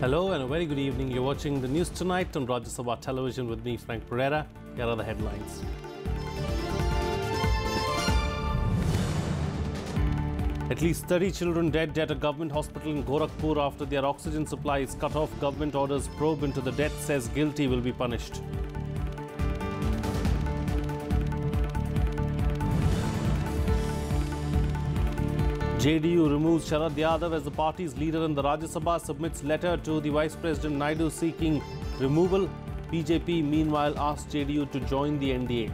Hello and a very good evening. You're watching the news tonight on Rajya Sabha television with me, Frank Pereira. Here are the headlines. At least 30 children dead at a government hospital in Gorakhpur after their oxygen supply is cut off. Government orders probe into the death, says guilty will be punished. JDU removes Sharad Yadav as the party's leader and the Rajya Sabha submits letter to the Vice President Naidu seeking removal. BJP meanwhile asked JDU to join the NDA.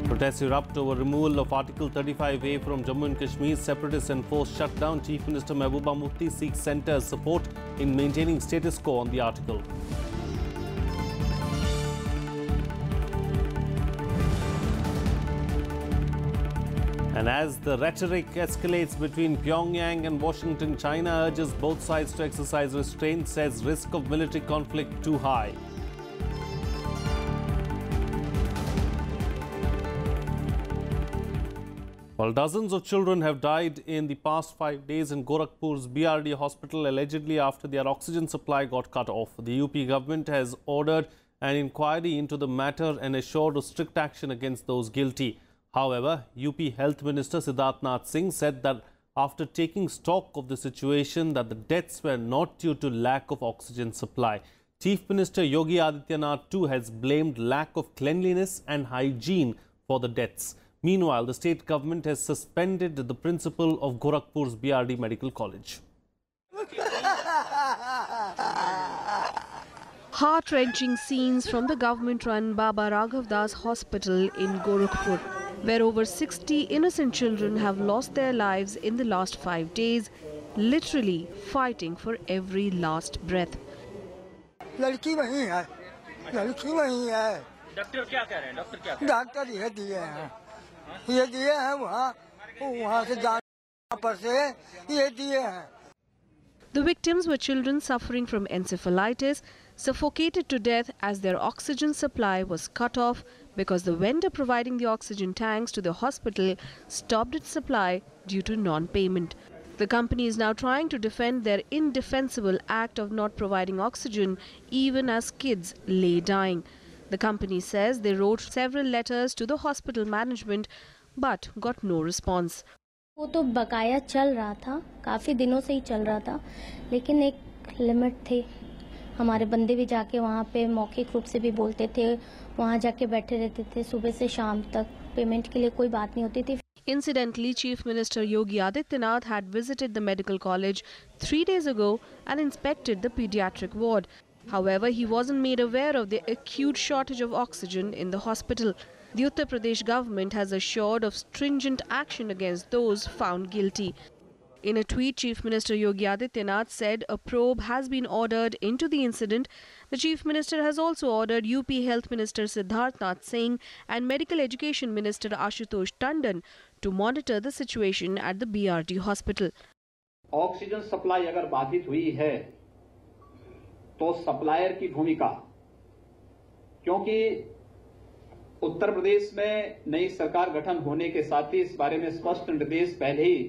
Protests erupt over removal of Article 35A from Jammu and Kashmir. Separatists enforce shutdown. Chief Minister Mehbooba Mufti seeks centre's support in maintaining status quo on the article. And as the rhetoric escalates between Pyongyang and Washington, China urges both sides to exercise restraint, says risk of military conflict too high. While dozens of children have died in the past 5 days in Gorakhpur's BRD hospital, allegedly after their oxygen supply got cut off, the UP government has ordered an inquiry into the matter and assured of strict action against those guilty. However, UP Health Minister Siddharth Singh said that after taking stock of the situation, that the deaths were not due to lack of oxygen supply. Chief Minister Yogi Adityanath too has blamed lack of cleanliness and hygiene for the deaths. Meanwhile, the state government has suspended the principal of Gorakhpur's BRD Medical College. Heart-wrenching scenes from the government-run Baba Raghav Das Hospital in Gorakhpur, where over 60 innocent children have lost their lives in the last 5 days, literally fighting for every last breath. लड़की वही है, लड़की वही है। Doctor क्या कह रहे हैं? डॉक्टर क्या? डॉक्टर ये दिए हैं वहाँ से जाने पर से ये दिए हैं। The victims were children suffering from encephalitis, suffocated to death as their oxygen supply was cut off because the vendor providing the oxygen tanks to the hospital stopped its supply due to non-payment. The company is now trying to defend their indefensible act of not providing oxygen even as kids lay dying. The company says they wrote several letters to the hospital management but got no response. वो तो बकाया चल रहा था, काफ़ी दिनों से ही चल रहा था, लेकिन एक लिमिट थी। हमारे बंदे भी जाके वहाँ पे मौखिक रूप से भी बोलते थे, वहाँ जाके बैठे रहते थे सुबह से शाम तक, पेमेंट के लिए कोई बात नहीं होती थी। Incidentally, Chief Minister Yogi Adityanath had visited the medical college 3 days ago and inspected the pediatric ward. However, he wasn't made aware of the acute shortage of oxygen in the hospital. The Uttar Pradesh government has assured of stringent action against those found guilty. In a tweet, Chief Minister Yogi Adityanath said a probe has been ordered into the incident. The Chief Minister has also ordered UP Health Minister Siddharth Singh and Medical Education Minister Ashutosh Tandon to monitor the situation at the BRD hospital. Oxygen supply अगर बाधित हुई है तो supplier की भूमिका, क्योंकि उत्तर प्रदेश में नई सरकार गठन होने के साथ ही इस बारे में स्पष्ट निर्देश पहले ही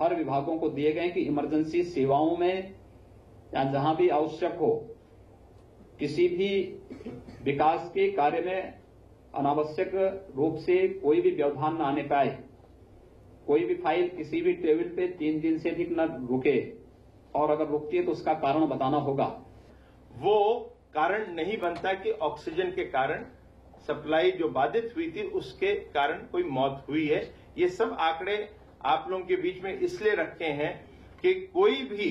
हर विभागों को दिए गए कि इमरजेंसी सेवाओं में या जहां भी आवश्यक हो, किसी भी विकास के कार्य में अनावश्यक रूप से कोई भी व्यवधान न आने पाए, कोई भी फाइल किसी भी टेबल पे 3 दिन से अधिक न रुके, और अगर रुकती है तो उसका कारण बताना होगा। वो कारण नहीं बनता कि ऑक्सीजन के कारण सप्लाई जो बाधित हुई थी उसके कारण कोई मौत हुई है। ये सब आंकड़े आप लोगों के बीच में इसलिए रखे हैं कि कोई भी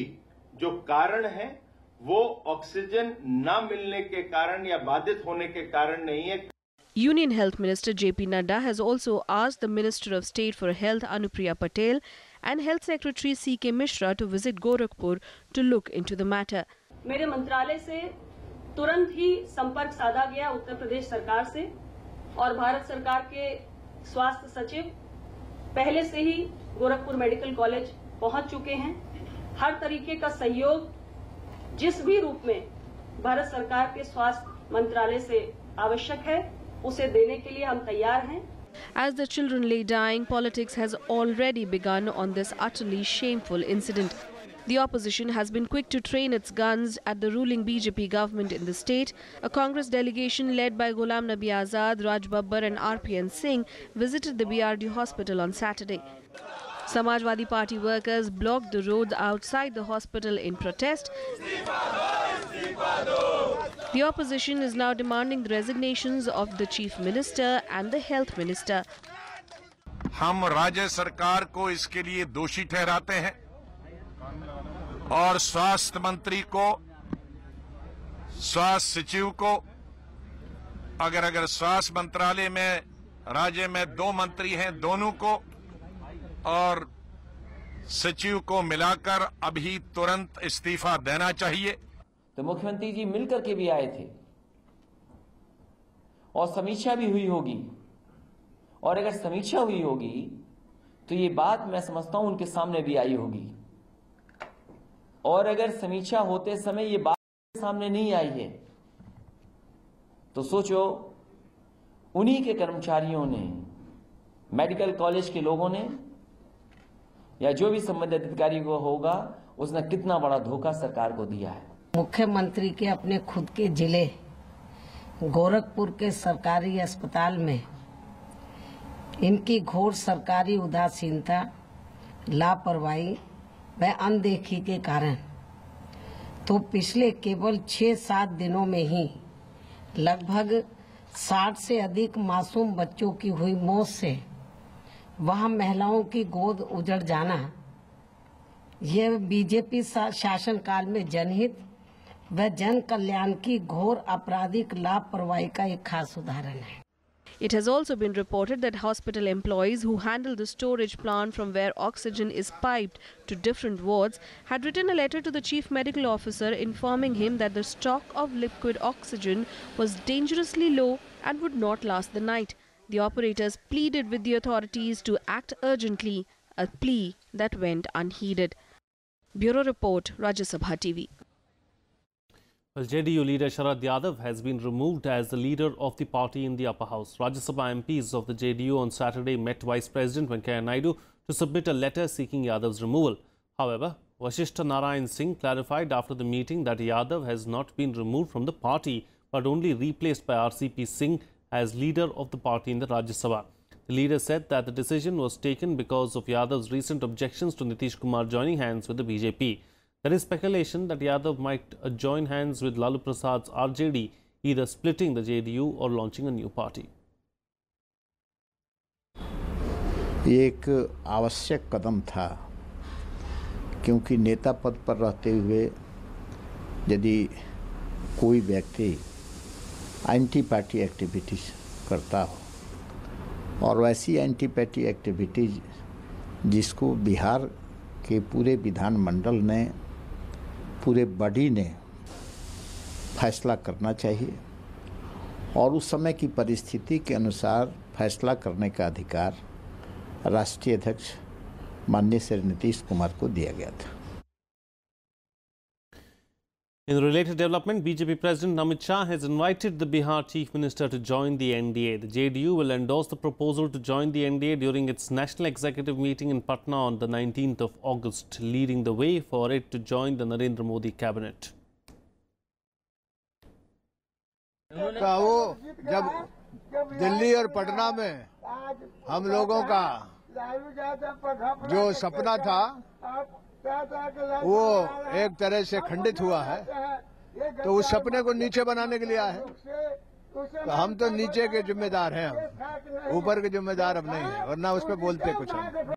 जो कारण है वो ऑक्सीजन न मिलने के कारण या बाधित होने के कारण नहीं है। Union Health Minister JP Nadda has also asked the Minister of State for Health Anupriya Patel and Health Secretary CK Mishra to visit Gorakhpur to look into the matter. मेरे मंत्रालय से तुरंत ही संपर्क साधा गया उत्तर प्रदेश सरकार से, और भारत सरकार के स्वास्थ्य सचिव पहले से ही गोरखपुर मेडिकल कॉलेज पहुंच चुके हैं। हर तरीके का सहयोग जिस भी रूप में भारत सरकार के स्वास्थ्य मंत्रालय से आवश्यक है, उसे देने के लिए हम तैयार हैं। As the children lay dying, politics has already begun on this utterly shameful incident. The opposition has been quick to train its guns at the ruling BJP government in the state. A Congress delegation led by Ghulam Nabi Azad, Raj Babbar and RPN Singh visited the BRD hospital on Saturday. Samajwadi Party workers blocked the roads outside the hospital in protest. The opposition is now demanding the resignations of the Chief Minister and the Health Minister. हम राज्य सरकार को इसके लिए दोषी ठहराते हैं और स्वास्थ्य मंत्री को, स्वास्थ्य सचिव को, अगर स्वास्थ्य मंत्रालय में राज्य में 2 मंत्री हैं, दोनों को और सचिव को मिलाकर अभी तुरंत इस्तीफा देना चाहिए। तो मुख्यमंत्री जी मिलकर के भी आए थे और समीक्षा भी हुई होगी, और अगर समीक्षा हुई होगी तो ये बात मैं समझता हूं उनके सामने भी आई होगी, और अगर समीक्षा होते समय ये बात सामने नहीं आई है तो सोचो उन्हीं के कर्मचारियों ने, मेडिकल कॉलेज के लोगों ने या जो भी संबंधित अधिकारी को होगा, उसने कितना बड़ा धोखा सरकार को दिया है। मुख्यमंत्री के अपने खुद के जिले गोरखपुर के सरकारी अस्पताल में इनकी घोर सरकारी उदासीनता, लापरवाही व अनदेखी के कारण तो पिछले केवल 6-7 दिनों में ही लगभग 60 से अधिक मासूम बच्चों की हुई मौत से वहां महिलाओं की गोद उजड़ जाना, यह बीजेपी शासनकाल में जनहित व जन कल्याण की घोर आपराधिक लापरवाही का एक खास उदाहरण है। It has also been reported that hospital employees who handle the storage plant from where oxygen is piped to different wards had written a letter to the chief medical officer informing him that the stock of liquid oxygen was dangerously low and would not last the night. The operators pleaded with the authorities to act urgently, a plea that went unheeded. Bureau Report, Rajya Sabha TV. Well, JDU leader Sharad Yadav has been removed as the leader of the party in the upper house. Rajya Sabha MPs of the JDU on Saturday met Vice President Venkaiah Naidu to submit a letter seeking Yadav's removal. However, Vasishtha Narayan Singh clarified after the meeting that Yadav has not been removed from the party but only replaced by RCP Singh as leader of the party in the Rajya Sabha. The leader said that the decision was taken because of Yadav's recent objections to Nitish Kumar joining hands with the BJP. There is speculation that Yadav might join hands with Lalu Prasad's RJD, either splitting the JDU or launching a new party. ये एक आवश्यक कदम था, क्योंकि नेता पद पर रहते हुए यदि कोई व्यक्ति एंटी पार्टी एक्टिविटीज करता हो और वैसी एंटी पार्टी एक्टिविटीज जिसको बिहार के पूरे विधानमंडल ने, पूरे बॉडी ने फैसला करना चाहिए और उस समय की परिस्थिति के अनुसार फैसला करने का अधिकार राष्ट्रीय अध्यक्ष माननीय श्री नीतीश कुमार को दिया गया था। In a related development, BJP President Amit Shah has invited the Bihar Chief Minister to join the NDA. The JDU will endorse the proposal to join the NDA during its National Executive meeting in Patna on the 19th of August, leading the way for it to join the Narendra Modi cabinet. वो जब दिल्ली और पटना में हम लोगों का जो सपना था वो एक तरह से खंडित हुआ है, तो उस सपने को नीचे बनाने के लिए आए हैं। तो हम तो नीचे के जिम्मेदार हैं, हम ऊपर के जिम्मेदार अब नहीं है, वरना उस पर बोलते कुछ हम।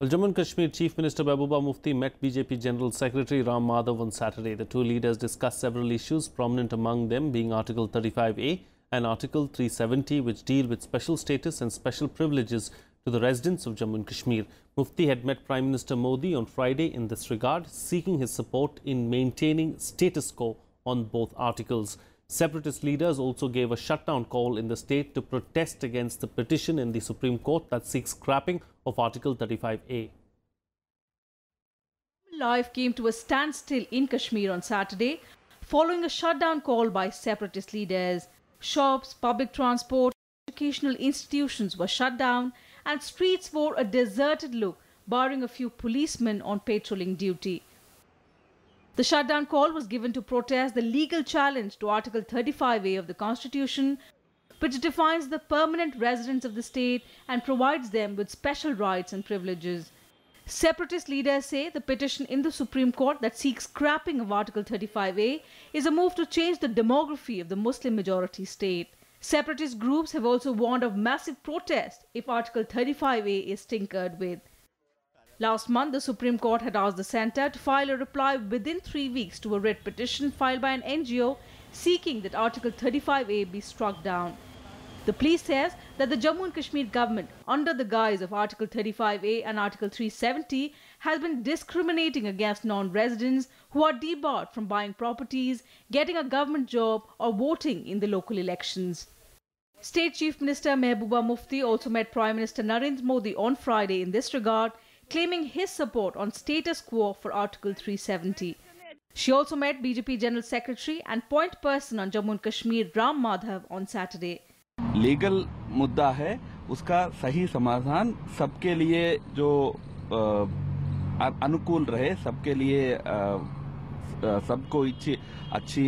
Well, Jammu and Kashmir Chief Minister Mehbooba Mufti met BJP General Secretary Ram Madhav on Saturday. The two leaders discussed several issues, prominent among them being Article 35A and Article 370, which deal with special status and special privileges to the residents of Jammu and Kashmir. Mufti had met Prime Minister Modi on Friday in this regard, seeking his support in maintaining status quo on both articles. Separatist leaders also gave a shutdown call in the state to protest against the petition in the Supreme Court that seeks scrapping of Article 35A. Life came to a standstill in Kashmir on Saturday following a shutdown call by separatist leaders. Shops, public transport, educational institutions were shut down and streets wore a deserted look, barring a few policemen on patrolling duty. The shutdown call was given to protest the legal challenge to Article 35A of the Constitution, which defines the permanent residents of the state and provides them with special rights and privileges. Separatist leaders say the petition in the Supreme Court that seeks scrapping of Article 35A is a move to change the demography of the Muslim majority state. Separatist groups have also warned of massive protest if Article 35A is tinkered with. Last month, the Supreme Court had asked the centre to file a reply within 3 weeks to a writ petition filed by an NGO seeking that Article 35A be struck down. The plea says that the Jammu and Kashmir government, under the guise of Article 35A and Article 370, has been discriminating against non-residents who are debarred from buying properties, getting a government job or voting in the local elections. State Chief Minister Mehbooba Mufti also met Prime Minister Narendra Modi on Friday in this regard, claiming his support on status quo for Article 370. She also met BJP General Secretary and point person on Jammu and Kashmir Ram Madhav on Saturday. Legal मुद्दा है, उसका सही समाधान सबके लिए जो अनुकूल रहे, सबके लिए सबको अच्छी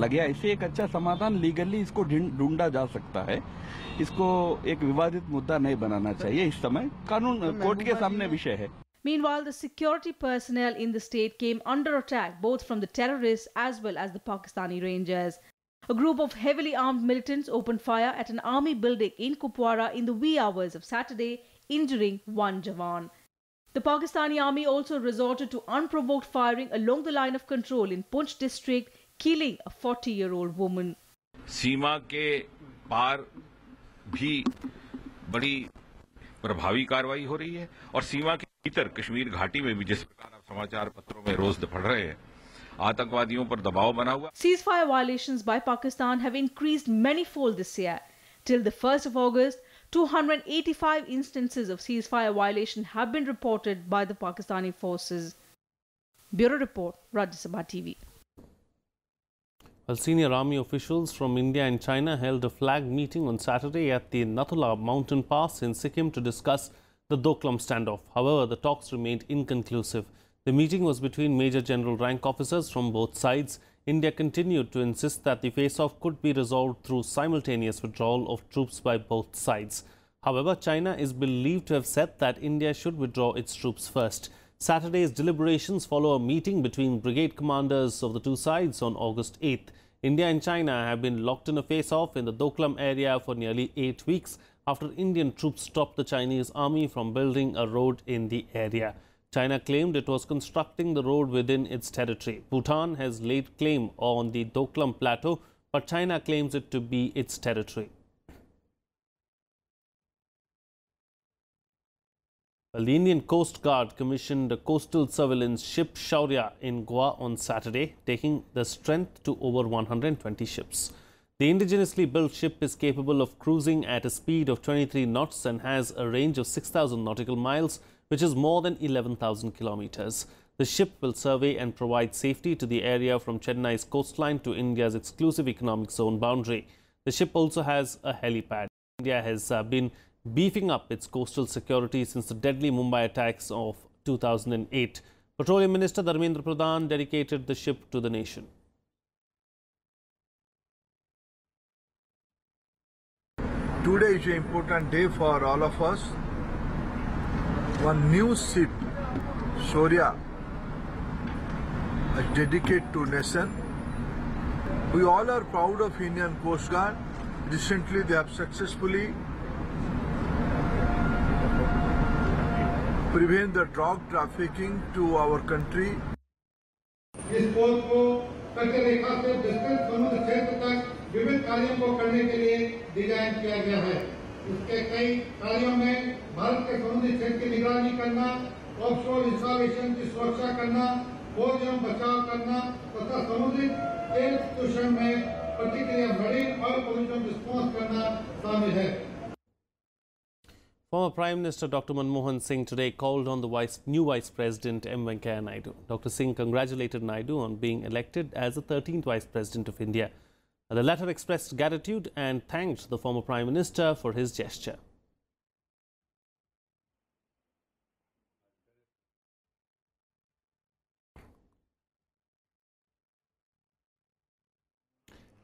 लगे, ऐसे एक अच्छा समाधान लीगली इसको ढूंढा जा सकता है. इसको एक विवादित मुद्दा नहीं बनाना चाहिए. इस समय कानून कोर्ट के सामने विषय है. Meanwhile, the security personnel in the state came under attack both from the terrorists as well as the Pakistani Rangers. A group of heavily armed militants opened fire at an army building in Kupwara in the wee hours of Saturday, injuring one Jawan. The Pakistani army also resorted to unprovoked firing along the line of control in Poonch district, killing a 40-year-old woman. सीमा के पार भी बड़ी प्रभावी कार्रवाई हो रही है और सीमा के भीतर कश्मीर घाटी में भी जिस प्रकार आप समाचार पत्रों में रोज पढ़ रहे हैं, आतंकवादियों पर दबाव बना हुआ. Ceasefire violations by Pakistan have increased manyfold this year. Till the 1st of August, 285 instances of ceasefire violation have been reported by the Pakistani forces. Bureau Report, Rajya Sabha TV. Well, senior army officials from India and China held a flag meeting on Saturday at the Nathula mountain pass in Sikkim to discuss the Doklam standoff. However, the talks remained inconclusive. The meeting was between Major General rank officers from both sides. India continued to insist that the face-off could be resolved through simultaneous withdrawal of troops by both sides. However, China is believed to have said that India should withdraw its troops first. Saturday's deliberations follow a meeting between brigade commanders of the two sides on August 8th. India and China have been locked in a face-off in the Doklam area for nearly 8 weeks after Indian troops stopped the Chinese army from building a road in the area. China claimed it was constructing the road within its territory. Bhutan has laid claim on the Doklam plateau, but China claims it to be its territory. Well, the Indian Coast Guard commissioned a coastal surveillance ship Shaurya in Goa on Saturday, taking the strength to over 120 ships. The indigenously built ship is capable of cruising at a speed of 23 knots and has a range of 6,000 nautical miles, which is more than 11,000 kilometers. The ship will survey and provide safety to the area from Chennai's coastline to India's exclusive economic zone boundary. The ship also has a helipad. India has been beefing up its coastal security since the deadly Mumbai attacks of 2008. Petroleum Minister Dharmendra Pradhan dedicated the ship to the nation. Today is an important day for all of us. One new ship, Shaurya, is dedicated to nation. We all are proud of Indian Coast Guard. Recently, they have successfully prevent the drug trafficking to our country. इस post को तटीय रेखा से विस्तृत समुद्र क्षेत्र तक विभिन्न कार्यों को करने के लिए डिजाइन किया गया है. इसके कई कार्यों में भारत के समुद्री क्षेत्र की निगरानी करना, ऑफशोर इंस्टॉलेशन की सुरक्षा करना, खोज एवं बचाव करना तथा समुद्री तेल शोषण में प्रतिक्रिया मरीन ऑयल पोल्यूशन रिस्पॉन्स करना शामिल है. Former Prime Minister Dr. Manmohan Singh today called on the new Vice President M. Venkaiah Naidu. Dr. Singh congratulated Naidu on being elected as the 13th Vice President of India. The letter expressed gratitude and thanked the former Prime Minister for his gesture.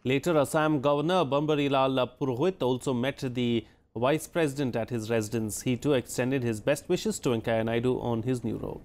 Later, Assam Governor Bambarilal Purohit also met the Vice President at his residence. He too extended his best wishes to Venkaiah Naidu on his new role.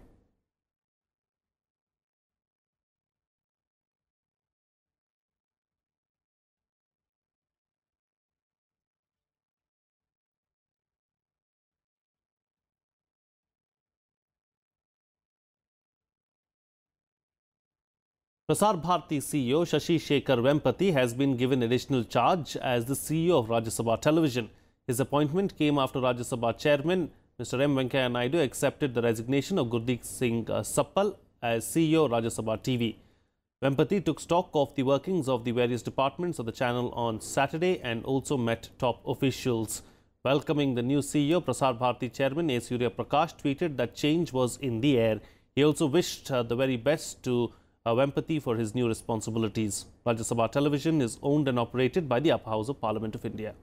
Prasar Bharati CEO Shashi Shekhar Vempati has been given additional charge as the CEO of Rajya Sabha Television. His appointment came after Rajya Sabha Chairman Mr. M. Venkaiah Naidu accepted the resignation of Gurdeep Singh Sappal as CEO of Rajya Sabha TV. Vempati took stock of the workings of the various departments of the channel on Saturday and also met top officials. Welcoming the new CEO, Prasar Bharati Chairman A. Surya Prakash tweeted that change was in the air. He also wished the very best to Vempati for his new responsibilities. Rajya Sabha Television is owned and operated by the Upper House of Parliament of India.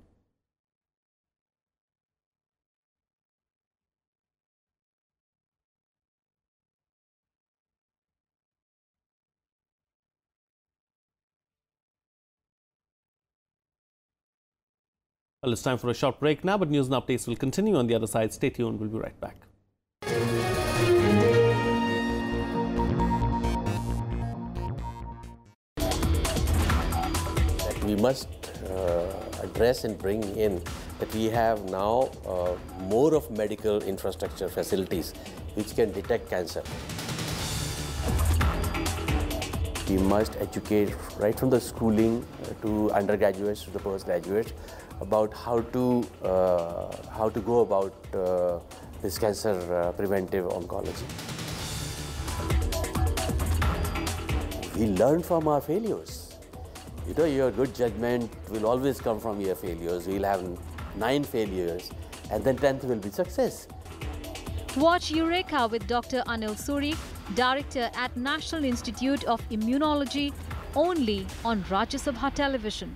Well, it's time for a short break now, but news and updates will continue on the other side. Stay tuned. We'll be right back. We must address and bring in that we have now more of medical infrastructure facilities which can detect cancer. We must educate right from the schooling to undergraduates to the postgraduates about how to go about this cancer preventive oncology. We learn from our failures. You know, your good judgment will always come from your failures. We'll have 9 failures and then 10th will be success. Watch Eureka with Dr. Anil Suri, Director at National Institute of Immunology, only on Rajya Sabha Television.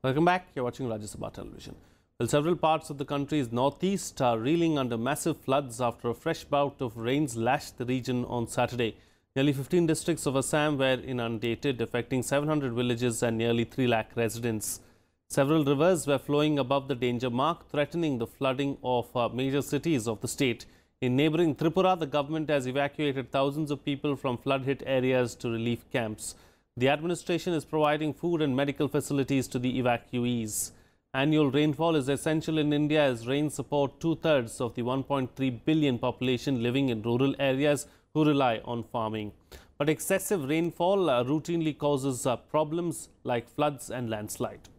Welcome back. You're watching Rajya Sabha Television. Well, several parts of the country's northeast are reeling under massive floods after a fresh bout of rains lashed the region on Saturday. Nearly 15 districts of Assam were inundated, affecting 700 villages and nearly 3 lakh residents. Several rivers were flowing above the danger mark, threatening the flooding of major cities of the state. In neighbouring Tripura, the government has evacuated thousands of people from flood-hit areas to relief camps. The administration is providing food and medical facilities to the evacuees. Annual rainfall is essential in India as rains support 2/3 of the 1.3 billion population living in rural areas who rely on farming. But excessive rainfall routinely causes problems like floods and landslide.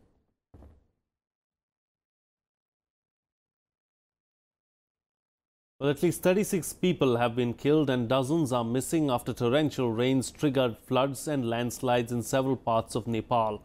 Well, at least 36 people have been killed and dozens are missing after torrential rains triggered floods and landslides in several parts of Nepal.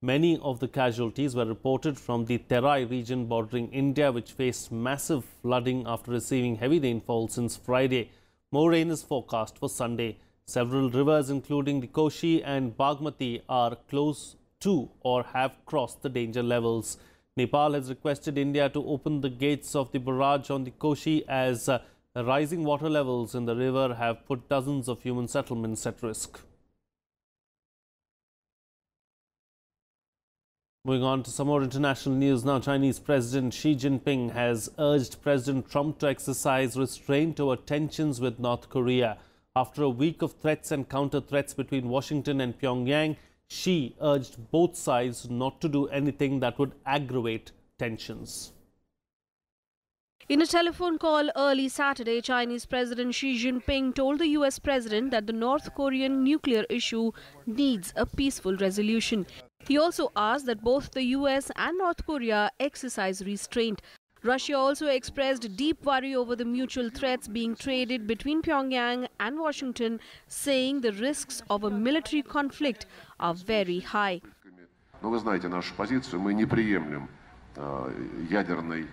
Many of the casualties were reported from the Terai region bordering India, which faced massive flooding after receiving heavy rainfall since Friday. More rain is forecast for Sunday. Several rivers, including the Koshi and Bagmati, are close to or have crossed the danger levels. Nepal has requested India to open the gates of the barrage on the Koshi as rising water levels in the river have put dozens of human settlements at risk. Moving on to some more international news now, Chinese President Xi Jinping has urged President Trump to exercise restraint over tensions with North Korea. After a week of threats and counter-threats between Washington and Pyongyang, Xi urged both sides not to do anything that would aggravate tensions. In a telephone call early Saturday, Chinese President Xi Jinping told the US President that the North Korean nuclear issue needs a peaceful resolution. He also asked that both the US and North Korea exercise restraint. Russia also expressed deep worry over the mutual threats being traded between Pyongyang and Washington, saying the risks of a military conflict are very high. Но вы знаете нашу позицию, мы не приемлем ядерной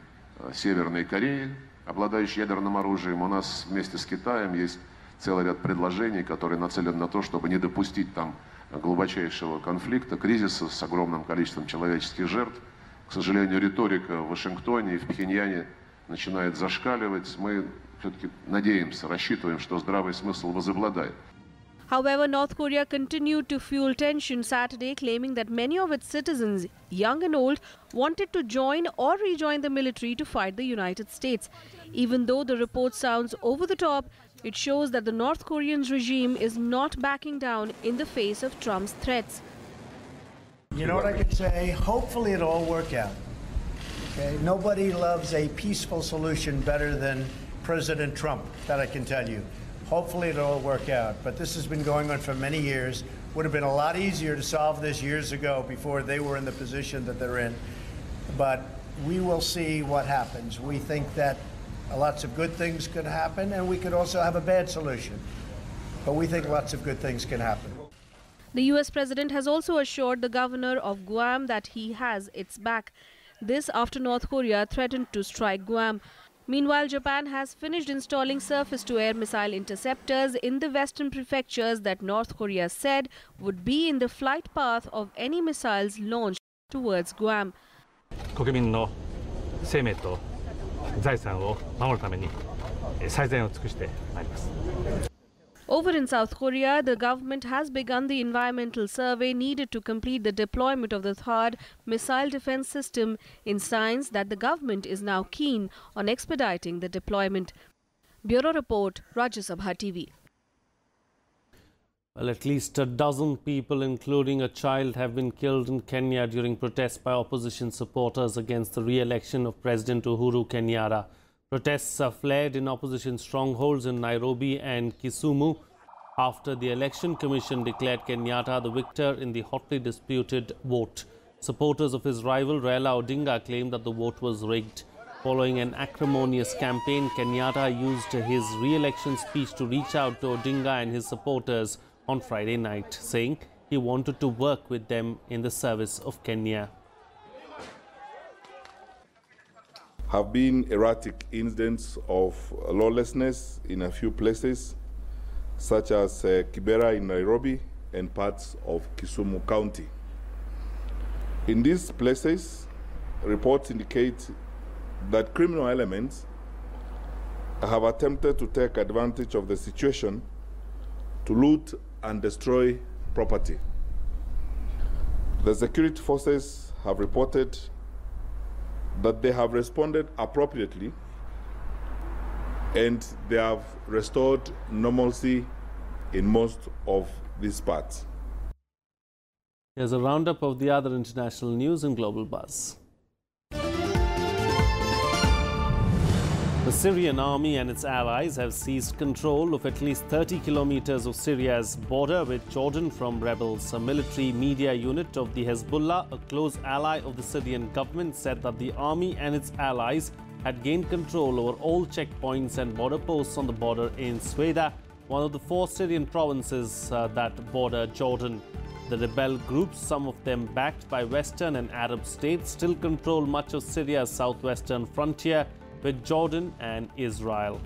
Северной Кореи, обладающий ядерным оружием. У нас вместе с Китаем есть целый ряд предложений, которые нацелены на то, чтобы не допустить там глубочайшего конфликта, кризиса с огромным количеством человеческих жертв. К сожалению, риторика в Вашингтоне и в Пхеньяне начинает зашкаливать. Мы все-таки надеемся, рассчитываем, что здравый смысл возобладает. However, North Korea continued to fuel tension Saturday, claiming that many of its citizens, young and old, wanted to join or rejoin the military to fight the United States. Even though the report sounds over the top, it shows that the North Korean regime is not backing down in the face of Trump's threats. You know what I could say? Hopefully it'll all work out. Okay? Nobody loves a peaceful solution better than President Trump, that I can tell you. Hopefully it'll all work out. But this has been going on for many years. Would have been a lot easier to solve this years ago before they were in the position that they're in. But we will see what happens. We think that lots of good things could happen, and we could also have a bad solution. But we think lots of good things can happen. The US president has also assured the governor of Guam that he has its back. This after North Korea threatened to strike Guam. Meanwhile, Japan has finished installing surface-to-air missile interceptors in the western prefectures that North Korea said would be in the flight path of any missiles launched towards Guam. 国民の生命と財産を守るために最善を尽くしてまいります。 Over in South Korea, the government has begun the environmental survey needed to complete the deployment of the THAAD missile defense system in signs that the government is now keen on expediting the deployment. Bureau Report, Rajya Sabha TV. Well, at least a dozen people, including a child, have been killed in Kenya during protests by opposition supporters against the re-election of President Uhuru Kenyatta. Protests flared in opposition strongholds in Nairobi and Kisumu after the Election Commission declared Kenyatta the victor in the hotly disputed vote. Supporters of his rival Raila Odinga claimed that the vote was rigged. Following an acrimonious campaign, Kenyatta used his re-election speech to reach out to Odinga and his supporters on Friday night, saying he wanted to work with them in the service of Kenya. Have been erratic incidents of lawlessness in a few places, such as Kibera in Nairobi and parts of Kisumu County. In these places, reports indicate that criminal elements have attempted to take advantage of the situation to loot and destroy property. The security forces have reported that they have responded appropriately and they have restored normalcy in most of these parts. Here's a roundup of the other international news in Global Buzz. The Syrian army and its allies have seized control of at least 30 kilometers of Syria's border with Jordan from rebels. A military media unit of the Hezbollah, a close ally of the Syrian government, said that the army and its allies had gained control over all checkpoints and border posts on the border in Sweda, one of the 4 Syrian provinces that border Jordan. The rebel groups, some of them backed by Western and Arab states, still control much of Syria's southwestern frontier with Jordan and Israel.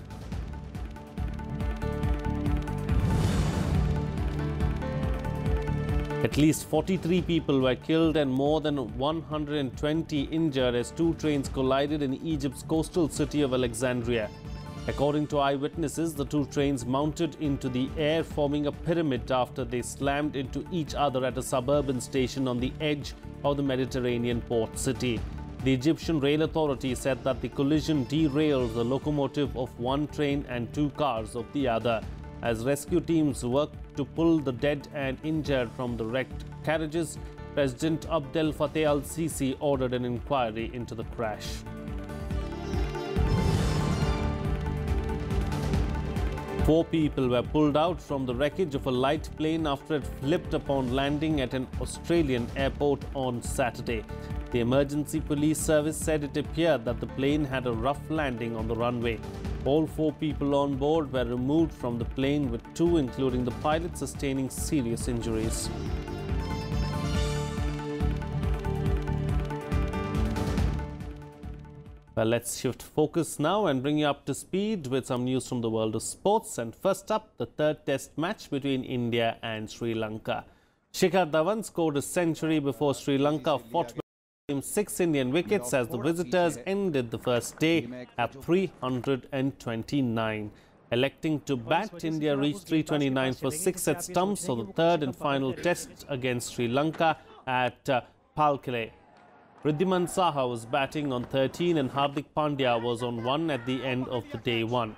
At least 43 people were killed and more than 120 injured as 2 trains collided in Egypt's coastal city of Alexandria. According to eyewitnesses, the 2 trains mounted into the air, forming a pyramid after they slammed into each other at a suburban station on the edge of the Mediterranean port city. The Egyptian Rail Authority said that the collision derailed the locomotive of one train and 2 cars of the other. As rescue teams worked to pull the dead and injured from the wrecked carriages, President Abdel Fattah al-Sisi ordered an inquiry into the crash. Four people were pulled out from the wreckage of a light plane after it flipped upon landing at an Australian airport on Saturday. The emergency police service said it appeared that the plane had a rough landing on the runway. All 4 people on board were removed from the plane, with 2, including the pilot, sustaining serious injuries. Well, let's shift focus now and bring you up to speed with some news from the world of sports. And first up, the third test match between India and Sri Lanka. Shikhar Dhawan scored a century before Sri Lanka fought back 6 Indian wickets as the visitors ended the first day at 329. Electing to bat, India reached 329 for 6 at stumps for the third and final test against Sri Lanka at Palkele. Riddhiman Saha was batting on 13 and Hardik Pandya was on 1 at the end of the day 1.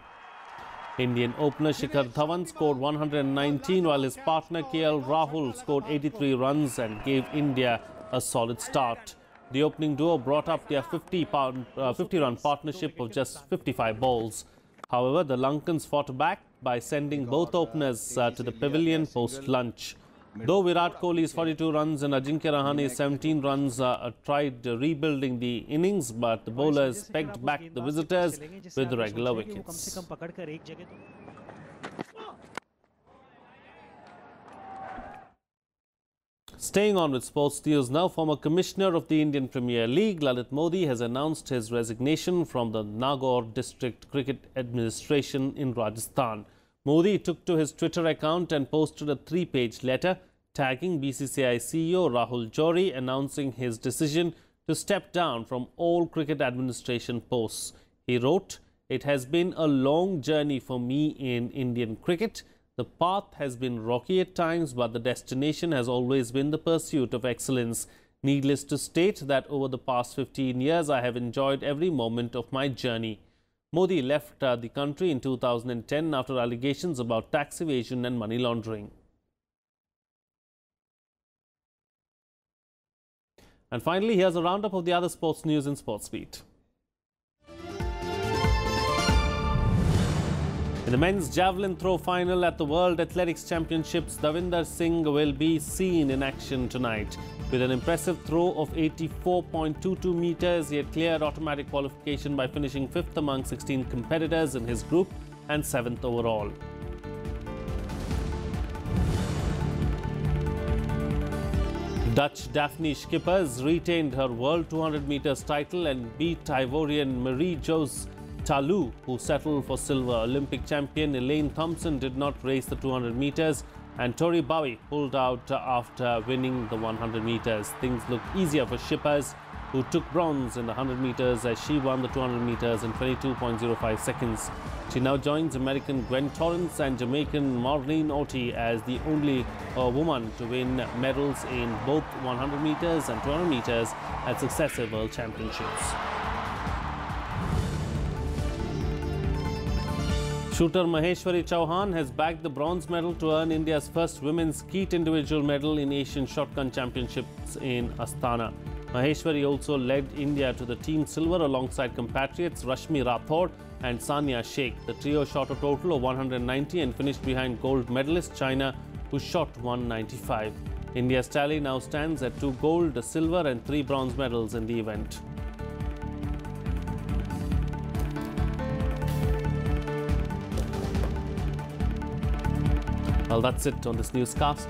Indian opener Shikhar Dhawan scored 119 while his partner KL Rahul scored 83 runs and gave India a solid start. The opening duo brought up their 50-run partnership of just 55 balls. However, the Lankans fought back by sending both openers to the pavilion post-lunch. Though Virat Kohli's 42 runs and Ajinkya Rahane's 17 runs tried rebuilding the innings, but the bowlers pegged back the visitors with regular wickets. Staying on with sports news now, former commissioner of the Indian Premier League, Lalit Modi, has announced his resignation from the Nagaur District Cricket Administration in Rajasthan. Modi took to his Twitter account and posted a 3-page letter tagging BCCI CEO Rahul Johri, announcing his decision to step down from all cricket administration posts. He wrote, "It has been a long journey for me in Indian cricket. The path has been rocky at times, but the destination has always been the pursuit of excellence. Needless to state that over the past 15 years, I have enjoyed every moment of my journey." Modi left the country in 2010 after allegations about tax evasion and money laundering. And finally, here's a roundup of the other sports news in SportsBeat. In the men's javelin throw final at the World Athletics Championships, Davinder Singh will be seen in action tonight. With an impressive throw of 84.22 meters, he had cleared automatic qualification by finishing 5th among 16 competitors in his group and 7th overall. Dutch Daphne Schippers retained her World 200 meters title and beat Ivorian Marie-Jose Talou, who settled for silver. Olympic champion Elaine Thompson did not race the 200 meters and Tori Bowie pulled out after winning the 100 meters. Things look easier for Schippers, who took bronze in the 100 meters as she won the 200 meters in 22.05 seconds. She now joins American Gwen Torrence and Jamaican Maureen Ottey as the only woman to win medals in both 100 meters and 200 meters at successive World Championships. Shooter Maheshwari Chauhan has bagged the bronze medal to earn India's first women's skeet individual medal in Asian Shotgun Championships in Astana. Maheshwari also led India to the team silver alongside compatriots Rashmi Rathod and Sania Sheikh. The trio shot a total of 190 and finished behind gold medalist China, who shot 195. India's tally now stands at 2 gold, a silver and 3 bronze medals in the event. Well, that's it on this newscast.